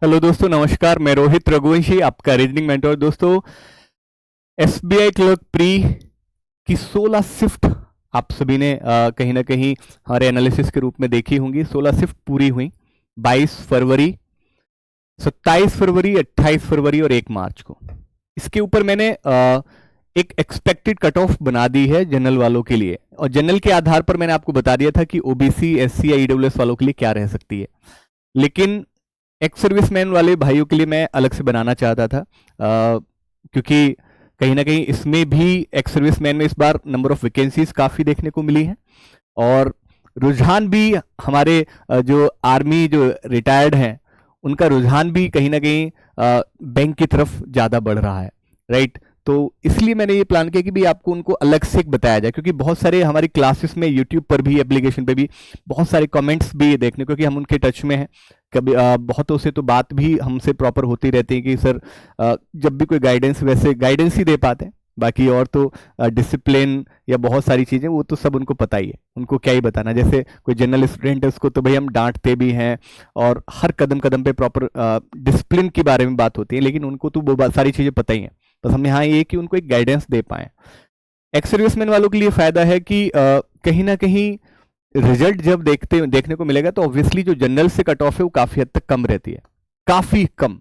Hello दोस्तों, नमस्कार। मैं रोहित रघुवंशी, आपका रीजनिंग मेंटोर। दोस्तों, एसबीआई क्लर्क प्री की 16 शिफ्ट आप सभी ने कहीं ना कहीं हमारे एनालिसिस के रूप में देखी होंगी। 16 शिफ्ट पूरी हुई 22 फरवरी, 27 फरवरी, 28 फरवरी और 1 मार्च को। इसके ऊपर मैंने एक एक्सपेक्टेड कट ऑफ बना दी है जनरल वालों के लिए, और जनरल के आधार पर मैंने आपको बता दिया था कि ओबीसी, एससी या ईडब्ल्यूएस वालों के लिए क्या रह सकती है। लेकिन एक्स सर्विसमैन वाले भाइयों के लिए मैं अलग से बनाना चाहता था, क्योंकि कहीं ना कहीं इसमें भी एक्स सर्विसमैन में इस बार नंबर ऑफ वैकेंसीज काफ़ी देखने को मिली है, और रुझान भी हमारे जो आर्मी जो रिटायर्ड हैं उनका रुझान भी कहीं ना कहीं बैंक की तरफ ज़्यादा बढ़ रहा है, राइट। तो इसलिए मैंने ये प्लान किया कि भी आपको उनको अलग से बताया जाए, क्योंकि बहुत सारे हमारी क्लासेस में यूट्यूब पर भी, एप्लीकेशन पे भी बहुत सारे कमेंट्स भी देखने, क्योंकि हम उनके टच में हैं। कभी बहुतों से तो बात भी हमसे प्रॉपर होती रहती है कि सर जब भी कोई गाइडेंस, वैसे गाइडेंस ही दे पाते हैं, बाकी और तो डिसिप्लिन या बहुत सारी चीज़ें वो तो सब उनको पता ही है, उनको क्या ही बताना। जैसे कोई जनरल स्टूडेंट है उसको तो भाई हम डांटते भी हैं, और हर कदम कदम पे प्रॉपर डिसिप्लिन के बारे में बात होती है, लेकिन उनको तो वो सारी चीज़ें पता ही हैं। बस हम यहाँ ये कि उनको एक गाइडेंस दे पाएँ। एक्स सर्विसमैन वालों के लिए फ़ायदा है कि कहीं ना कहीं रिजल्ट जब देखने को मिलेगा तो ऑब्वियसली जो जनरल से कट ऑफ है वो काफ़ी हद तक कम रहती है, काफ़ी कम,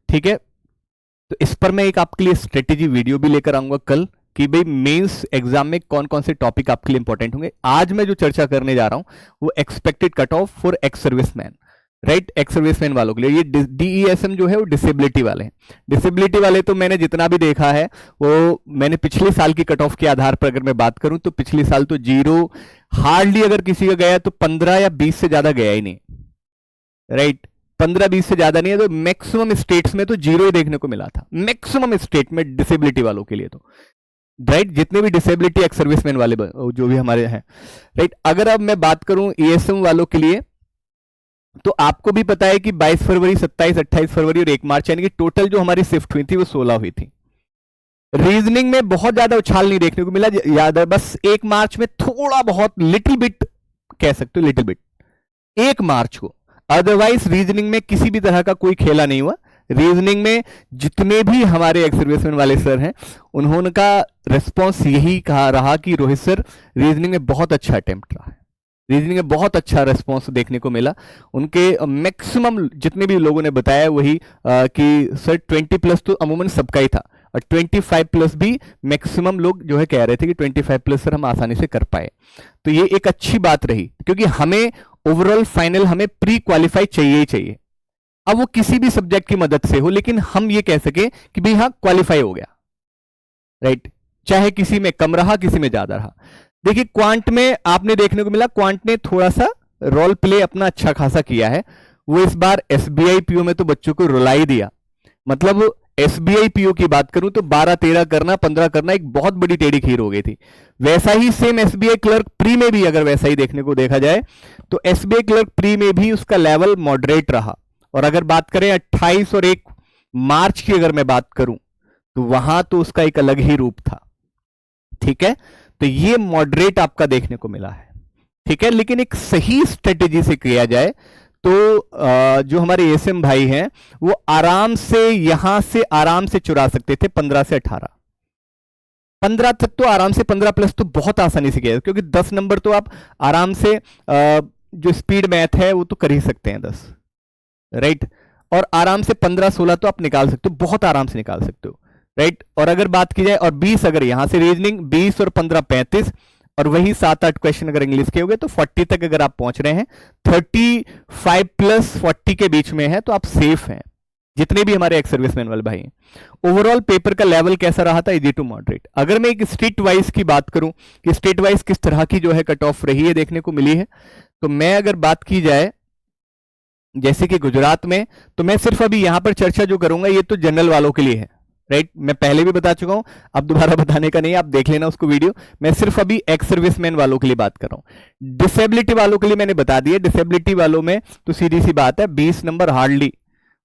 ठीक है। तो इस पर मैं एक आपके लिए स्ट्रेटेजी वीडियो भी लेकर आऊंगा कल, कि भाई मेंस एग्जाम में कौन कौन से टॉपिक आपके लिए इंपॉर्टेंट होंगे। आज मैं जो चर्चा करने जा रहा हूं वो expected cut of for ex serviceman, right. Ex serviceman वालों के लिए ये डीईएसएम जो है वो डिसेबिलिटी वाले हैं। डिसेबिलिटी वाले तो मैंने जितना भी देखा है वो मैंने पिछले साल की कट ऑफ के आधार पर अगर मैं बात करूं तो पिछले साल तो 0, हार्डली अगर किसी का गया तो 15 या 20 से ज्यादा गया ही नहीं, राइट। 15-20 से ज्यादा नहीं है, तो मैक्सिमम स्टेट्स में तो 0 ही देखने को मिला था, मैक्सिमम स्टेट में डिसेबिलिटी वालों के लिए तो, राइट। जितने भी डिसेबिलिटी एक्स सर्विसमैन वाले जो भी हमारे हैं, राइट। अगर अब मैं बात करूं ईएसएम वालों के लिए, तो आपको भी पता है कि 22 फरवरी, 27, 28 फरवरी और 1 मार्च, यानी कि टोटल जो हमारी शिफ्ट हुई थी वो 16 हुई थी। रीजनिंग में बहुत ज्यादा उछाल नहीं देखने को मिला, याद है, बस 1 मार्च में थोड़ा बहुत, लिटिल बिट कह सकते हो, लिटिल बिट 1 मार्च को। अदरवाइज रीजनिंग में किसी भी तरह का कोई खेला नहीं हुआ। रीजनिंग में जितने भी हमारे एक्स सर्विसमैन वाले सर हैं उन्होंने का रिस्पॉन्स यही कहा रहा कि रोहित सर रीजनिंग में बहुत अच्छा अटेम्प्ट रहा है, रीजनिंग में बहुत अच्छा रिस्पॉन्स देखने को मिला। उनके मैक्सिमम जितने भी लोगों ने बताया वही कि सर 20+ तो अमूमन सबका ही था, और 25+ भी मैक्सिमम लोग जो है कह रहे थे कि 25+ सर हम आसानी से कर पाए। तो ये एक अच्छी बात रही, क्योंकि हमें ओवरऑल फाइनल हमें प्री क्वालिफाई चाहिए ही चाहिए। अब वो किसी भी सब्जेक्ट की मदद से हो, लेकिन हम ये कह सके कि भाई हाँ क्वालिफाई हो गया, राइट। चाहे किसी में कम रहा, किसी में ज्यादा रहा। देखिए क्वांट में आपने देखने को मिला, क्वांट ने थोड़ा सा रोल प्ले अपना अच्छा खासा किया है। वो इस बार एसबीआई पीओ में तो बच्चों को रुला ही दिया। मतलब एसबीआई पीओ की बात करूं तो 12-13 करना, 15 करना एक बहुत बड़ी टेढ़ी खीर हो गई थी। वैसा ही सेम एसबीआई क्लर्क प्री में भी अगर वैसा ही देखने को देखा जाए तो एसबीआई क्लर्क प्री में भी उसका लेवल मॉडरेट रहा। और अगर बात करें 28 और 1 मार्च की अगर मैं बात करूं तो वहां तो उसका एक अलग ही रूप था, ठीक है। तो ये मॉडरेट आपका देखने को मिला है, ठीक है। लेकिन एक सही स्ट्रेटेजी से किया जाए तो जो हमारे एसएम भाई हैं वो आराम से यहां से आराम से चुरा सकते थे 15 से 18, 15 तक तो आराम से, 15+ तो बहुत आसानी से किया, क्योंकि 10 नंबर तो आप आराम से जो स्पीड मैथ है वो तो कर ही सकते हैं 10, राइट। और आराम से 15-16 तो आप निकाल सकते हो, बहुत आराम से निकाल सकते हो, राइट। और अगर बात की जाए और 20 अगर यहां से रीजनिंग 20 और 15 35, और वही 7-8 क्वेश्चन अगर इंग्लिश के हो गए तो 40 तक अगर आप पहुंच रहे हैं, 35+ 40 के बीच में है तो आप सेफ हैं, जितने भी हमारे एक्स सर्विसमैन वाले भाई हैं। ओवरऑल पेपर का लेवल कैसा रहा था, इजी टू मॉडरेट। अगर मैं एक स्टेट वाइज की बात करूं कि स्टेट वाइज किस तरह की जो है कट ऑफ रही है देखने को मिली है, तो मैं अगर बात की जाए जैसे कि गुजरात में, तो मैं सिर्फ अभी यहां पर चर्चा जो करूंगा ये तो जनरल वालों के लिए है, राइट। मैं पहले भी बता चुका हूं, अब दोबारा बताने का नहीं, आप देख लेना उसको वीडियो। मैं सिर्फ अभी एक्स सर्विसमैन वालों के लिए बात कर रहा हूं। डिसेबिलिटी वालों के लिए मैंने बता दिया, डिसेबिलिटी वालों में तो सीधी सी बात है 20 नंबर हार्डली,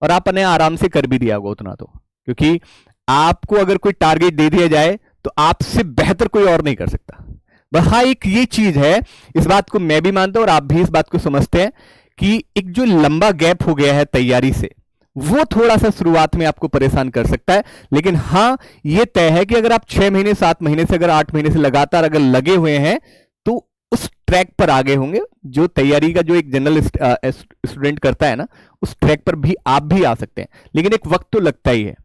और आपने आराम से कर भी दिया होगा उतना तो, क्योंकि आपको अगर कोई टारगेट दे दिया जाए तो आपसे बेहतर कोई और नहीं कर सकता। हाँ, एक ये चीज है, इस बात को मैं भी मानता हूं और आप भी इस बात को समझते हैं कि एक जो लंबा गैप हो गया है तैयारी से, वो थोड़ा सा शुरुआत में आपको परेशान कर सकता है। लेकिन हाँ, ये तय है कि अगर आप 6 महीने 7 महीने से, अगर 8 महीने से लगातार अगर लगे हुए हैं तो उस ट्रैक पर आगे होंगे। जो तैयारी का जो एक जनरल स्टूडेंट करता है ना, उस ट्रैक पर भी आप भी आ सकते हैं। लेकिन एक वक्त तो लगता ही है।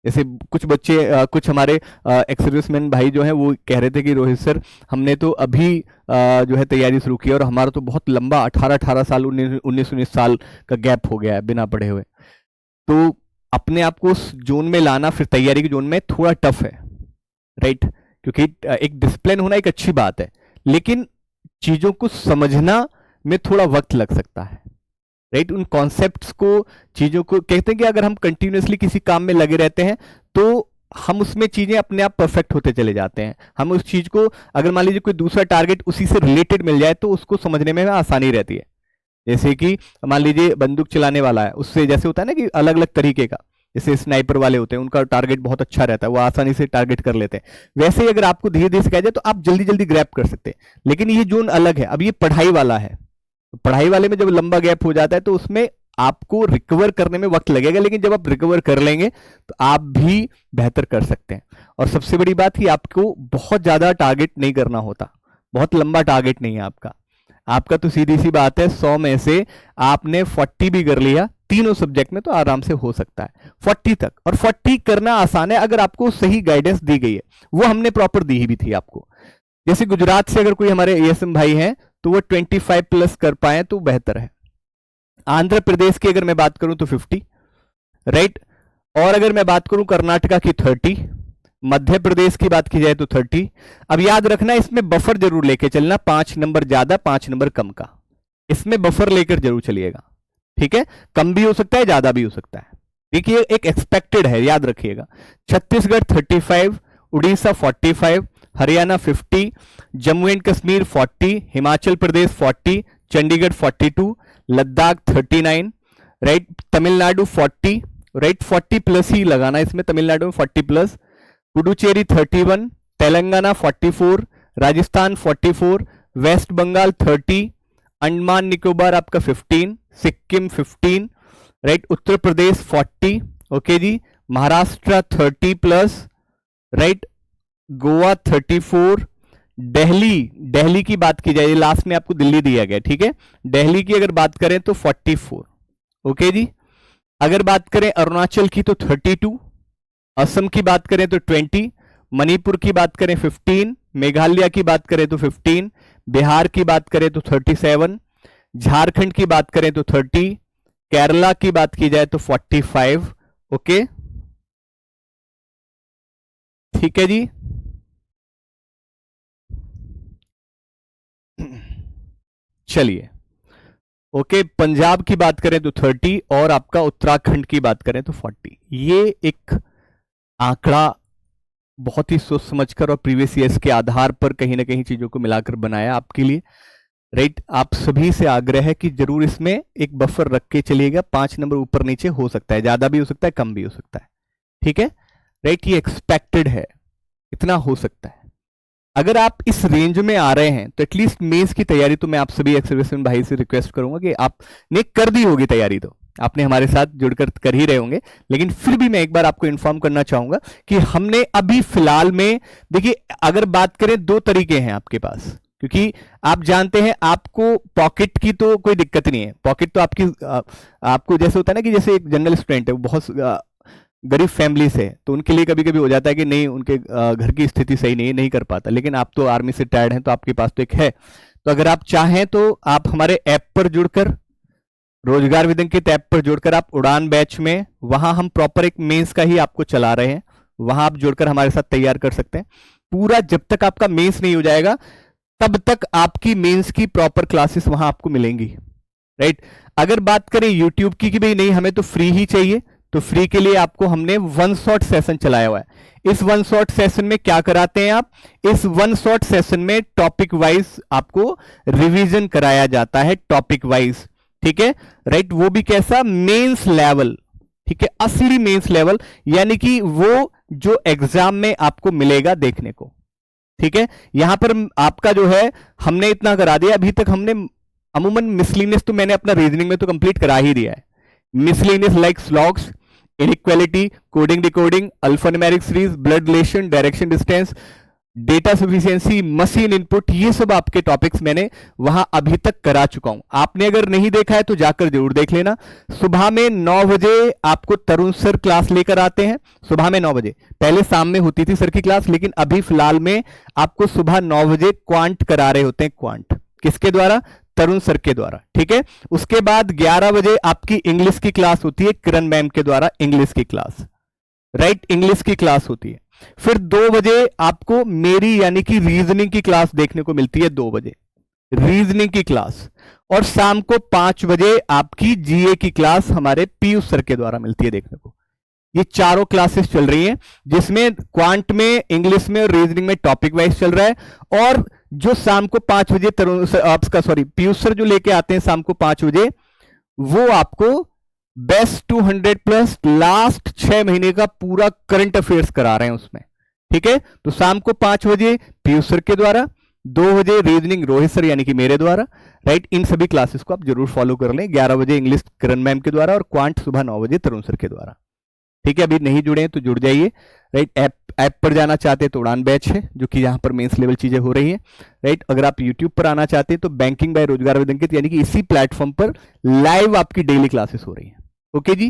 जैसे कुछ बच्चे, कुछ हमारे एक्स-सर्विसमैन भाई जो हैं वो कह रहे थे कि रोहित सर, हमने तो अभी जो है तैयारी शुरू की और हमारा तो बहुत लंबा 18 साल 19 साल का गैप हो गया है बिना पढ़े हुए। तो अपने आप को उस जोन में लाना फिर तैयारी के जोन में थोड़ा टफ है, राइट? क्योंकि एक डिसिप्लिन होना एक अच्छी बात है, लेकिन चीजों को समझना में थोड़ा वक्त लग सकता है, राइट? उन कॉन्सेप्ट्स को, चीजों को, कहते हैं कि अगर हम कंटिन्यूअसली किसी काम में लगे रहते हैं तो हम उसमें चीजें अपने आप परफेक्ट होते चले जाते हैं। हम उस चीज को, अगर मान लीजिए कोई दूसरा टारगेट उसी से रिलेटेड मिल जाए तो उसको समझने में आसानी रहती है। जैसे कि मान लीजिए बंदूक चलाने वाला है, उससे जैसे होता है ना कि अलग अलग तरीके का, जैसे स्नाइपर वाले होते हैं, उनका टारगेट बहुत अच्छा रहता है, वो आसानी से टारगेट कर लेते हैं। वैसे ही अगर आपको धीरे धीरे सिखाया जाए तो आप जल्दी जल्दी ग्रैब कर सकते हैं। लेकिन ये जोन अलग है। अब ये पढ़ाई वाला है, पढ़ाई वाले में जब लंबा गैप हो जाता है तो उसमें आपको रिकवर करने में वक्त लगेगा, लेकिन जब आप रिकवर कर लेंगे तो आप भी बेहतर कर सकते हैं। और सबसे बड़ी बात कि आपको बहुत ज्यादा टारगेट नहीं करना होता, बहुत लंबा टारगेट नहीं है आपका। आपका तो सीधी सी बात है, 100 में से आपने 40 भी कर लिया तीनों सब्जेक्ट में तो आराम से हो सकता है 40 तक। और 40 करना आसान है अगर आपको सही गाइडेंस दी गई है, वो हमने प्रॉपर दी ही भी थी आपको। जैसे गुजरात से अगर कोई हमारे एएसएम भाई हैं तो वो 25 प्लस कर पाए तो बेहतर है। आंध्र प्रदेश की अगर मैं बात करूं तो 50, राइट? और अगर मैं बात करूं कर्नाटका की 30, मध्य प्रदेश की बात की जाए तो 30। अब याद रखना, इसमें बफर जरूर लेके चलना, 5 नंबर ज्यादा 5 नंबर कम का, इसमें बफर लेकर जरूर चलिएगा, ठीक है? कम भी हो सकता है, ज्यादा भी हो सकता है। देखिए एक एक्सपेक्टेड है, याद रखिएगा। Chhattisgarh 35, Orissa 45, Haryana 50, Jammu and Kashmir 40, Himachal Pradesh 40, Chandigarh 42, Ladakh 39, right? Tamil Nadu 40, right? 40 plus ही लगाना इसमें, तमिलनाडु में 40 प्लस, पुडुचेरी 31, तेलंगाना 44, राजस्थान 44, वेस्ट बंगाल 30, अंडमान निकोबार आपका 15, सिक्किम 15, राइट? उत्तर प्रदेश 40, ओके जी, महाराष्ट्र 30 प्लस, राइट? गोवा 34, दिल्ली की बात की जाए, लास्ट में आपको दिल्ली दिया गया, ठीक है? दिल्ली की अगर बात करें तो 44, ओके जी। अगर बात करें अरुणाचल की तो 32, असम की बात करें तो 20, मणिपुर की बात करें 15, मेघालय की बात करें तो 15, बिहार की बात करें तो 37, झारखंड की बात करें तो 30, केरला की बात की जाए तो 45, ओके, ठीक है जी। चलिए, ओके, पंजाब की बात करें तो 30 और आपका उत्तराखंड की बात करें तो 40। ये एक आंकड़ा बहुत ही सोच समझकर और प्रीवियस ईयर्स के आधार पर कहीं ना कहीं चीजों को मिलाकर बनाया आपके लिए, राइट? आप सभी से आग्रह है कि जरूर इसमें एक बफर रख के चलिएगा। 5 नंबर ऊपर नीचे हो सकता है, ज्यादा भी हो सकता है, कम भी हो सकता है, ठीक है, राइट? ये एक्सपेक्टेड है, इतना हो सकता है। अगर आप इस रेंज में आ रहे हैं तो एटलीस्ट मेंस की तैयारी तो मैं आप सभी एक्स-सर्विसमैन भाई से रिक्वेस्ट करूंगा कि आपने कर दी होगी तैयारी, तो आपने हमारे साथ जुड़कर कर ही रहे होंगे, लेकिन फिर भी मैं एक बार आपको इन्फॉर्म करना चाहूंगा कि हमने अभी फिलहाल में, देखिए अगर बात करें 2 तरीके हैं आपके पास, क्योंकि आप जानते हैं आपको पॉकेट की तो कोई दिक्कत नहीं है। पॉकेट तो आपको जैसे होता है ना कि जैसे एक जनरल स्टूडेंट है, वो बहुत गरीब फैमिली से, तो उनके लिए कभी कभी हो जाता है कि नहीं, उनके घर की स्थिति सही नहीं कर पाता। लेकिन आप तो आर्मी से टायर्ड हैं तो आपके पास तो एक है। तो अगर आप चाहें तो आप हमारे ऐप पर जुड़कर, रोजगार विदंकित ऐप पर जुड़कर आप उड़ान बैच में, वहां हम प्रॉपर एक मेंस का ही आपको चला रहे हैं, वहां आप जुड़कर हमारे साथ तैयार कर सकते हैं। पूरा जब तक आपका मेंस नहीं हो जाएगा तब तक आपकी मेंस की प्रॉपर क्लासेस वहां आपको मिलेंगी, राइट? अगर बात करें यूट्यूब की कि भाई नहीं हमें तो फ्री ही चाहिए, तो फ्री के लिए आपको हमने 1 शॉट सेशन चलाया हुआ है। इस 1 शॉट सेशन में क्या कराते हैं आप? इस 1 शॉट सेशन में टॉपिक वाइज आपको रिवीजन कराया जाता है, टॉपिक वाइज, ठीक है, राइट? वो भी कैसा? मेंस लेवल, ठीक है, असली मेंस लेवल, यानी कि वो जो एग्जाम में आपको मिलेगा देखने को, ठीक है? यहां पर आपका जो है हमने इतना करा दिया। अभी तक हमने अमूमन मिसलिनियस तो मैंने अपना रीजनिंग में तो कंप्लीट करा ही दिया है। Miscellaneous like syllogisms, inequality, coding decoding, alphanumeric series, blood relation, direction distance, data sufficiency, machine input, ये सब आपके टॉपिक्स मैंने वहां अभी तक करा चुका हूं। आपने अगर नहीं देखा है तो जाकर जरूर देख लेना। सुबह में 9 बजे आपको तरुण सर क्लास लेकर आते हैं, सुबह में 9 बजे। पहले शाम में होती थी सर की क्लास, लेकिन अभी फिलहाल में आपको सुबह 9 बजे क्वांट करा रहे होते हैं। क्वांट किसके द्वारा? तरुण सर के द्वारा, ठीक है। उसके बाद 11 बजे आपकी इंग्लिश की क्लास होती है, किरण मैम के द्वारा इंग्लिश की क्लास, राइट, इंग्लिश की क्लास होती है। फिर 2 बजे आपको मेरी यानी कि रीजनिंग की क्लास देखने को मिलती है, 2 बजे रीजनिंग की क्लास। और शाम को 5 बजे आपकी जीए की क्लास हमारे पीयूष सर के द्वारा मिलती है देखने को। ये चारों क्लासेस चल रही हैं, जिसमें क्वांट में, इंग्लिश में और रीजनिंग में टॉपिक वाइज चल रहा है। और जो शाम को 5 बजे पीयूष सर जो लेके आते हैं शाम को 5 बजे, वो आपको बेस्ट 200 प्लस लास्ट 6 महीने का पूरा करंट अफेयर्स करा रहे हैं उसमें, ठीक है। तो शाम को 5 बजे पीयूष सर के द्वारा, 2 बजे रीजनिंग रोहित सर यानी कि मेरे द्वारा, राइट। इन सभी क्लासेस को आप जरूर फॉलो कर लें। 11 बजे इंग्लिश किरण मैम के द्वारा और क्वांट सुबह 9 बजे तरुण सर के द्वारा, ठीक है। अभी नहीं जुड़े हैं तो जुड़ जाइए, राइट। ऐप पर जाना चाहते हैं तो उड़ान बैच है, जो कि यहाँ पर मेंस लेवल चीजें हो रही हैं, राइट। अगर आप यूट्यूब पर आना चाहते हैं तो बैंकिंग बाय रोजगार विद अंकित, यानी कि इसी प्लेटफॉर्म पर लाइव आपकी डेली क्लासेस हो रही हैं, ओके जी,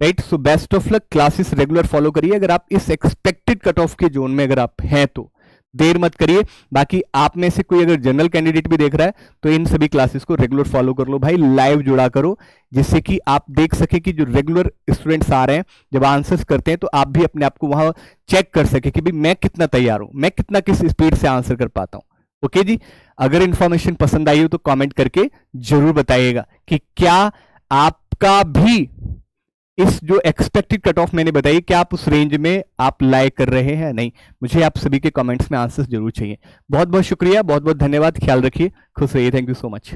right. So best of luck, classes regular follow करिए। अगर आप इस एक्सपेक्टेड कट ऑफ के जोन में अगर आप हैं तो देर मत करिए। बाकी आप में से कोई अगर जनरल कैंडिडेट भी देख रहा है तो इन सभी क्लासेस को रेगुलर फॉलो कर लो भाई, लाइव जुड़ा करो, जिससे कि आप देख सके कि जो रेगुलर स्टूडेंट्स आ रहे हैं जब आंसर्स करते हैं तो आप भी अपने आप को वहां चेक कर सके कि भाई मैं कितना तैयार हूं, मैं कितना किस स्पीड से आंसर कर पाता हूं, ओके जी। अगर इंफॉर्मेशन पसंद आई हो तो कॉमेंट करके जरूर बताइएगा कि क्या आपका भी इस जो एक्सपेक्टेड कट ऑफ मैंने बताई, क्या आप उस रेंज में आप लाइक कर रहे हैं नहीं। मुझे आप सभी के कमेंट्स में आंसर्स जरूर चाहिए। बहुत बहुत शुक्रिया, बहुत बहुत धन्यवाद, ख्याल रखिए, खुश रहिए, थैंक यू सो मच।